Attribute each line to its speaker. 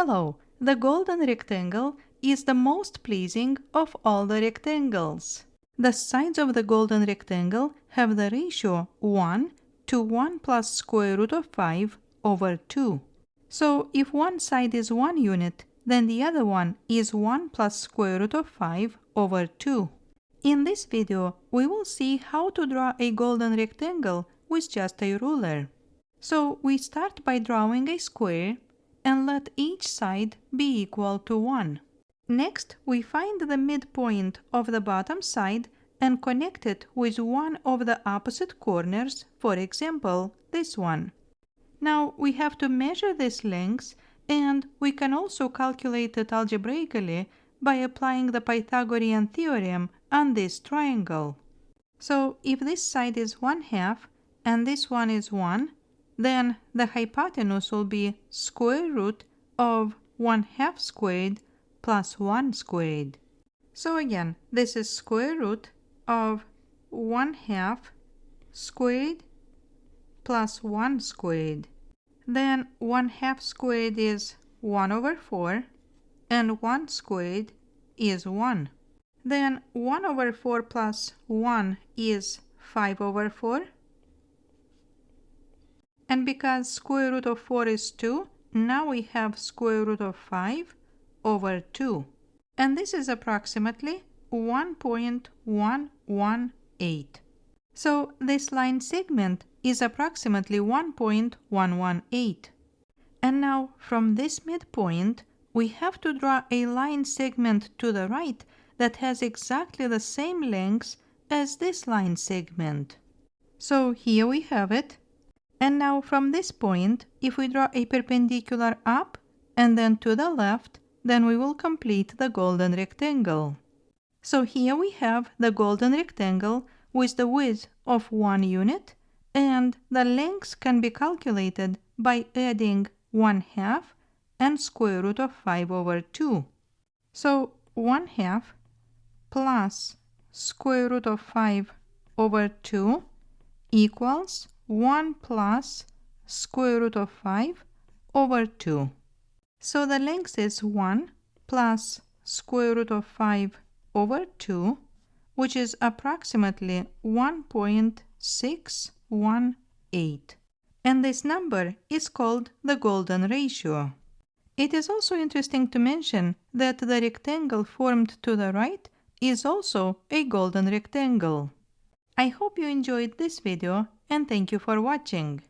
Speaker 1: Hello! The golden rectangle is the most pleasing of all the rectangles. The sides of the golden rectangle have the ratio 1 to 1 plus square root of 5 over 2. So if one side is 1 unit, then the other one is 1 plus square root of 5 over 2. In this video, we will see how to draw a golden rectangle with just a ruler. So we start by drawing a square and let each side be equal to 1. Next, we find the midpoint of the bottom side and connect it with one of the opposite corners, for example, this one. Now we have to measure this length, and we can also calculate it algebraically by applying the Pythagorean theorem on this triangle. So if this side is 1/2 and this one is 1, then the hypotenuse will be square root of 1/2 squared plus 1 squared. So again, this is square root of 1/2 squared plus 1 squared. Then 1/2 squared is 1 over 4 and 1 squared is 1. Then 1 over 4 plus 1 is 5 over 4. And because square root of 4 is 2, now we have square root of 5 over 2. And this is approximately 1.118. So this line segment is approximately 1.118. And now from this midpoint, we have to draw a line segment to the right that has exactly the same length as this line segment. So here we have it. And now from this point, if we draw a perpendicular up and then to the left, then we will complete the golden rectangle. So here we have the golden rectangle with the width of 1 unit, and the length can be calculated by adding 1/2 and square root of 5 over 2. So 1/2 plus square root of 5 over 2 equals 1 plus square root of 5 over 2. So the length is 1 plus square root of 5 over 2, which is approximately 1.618. And this number is called the golden ratio. It is also interesting to mention that the rectangle formed to the right is also a golden rectangle. I hope you enjoyed this video and thank you for watching.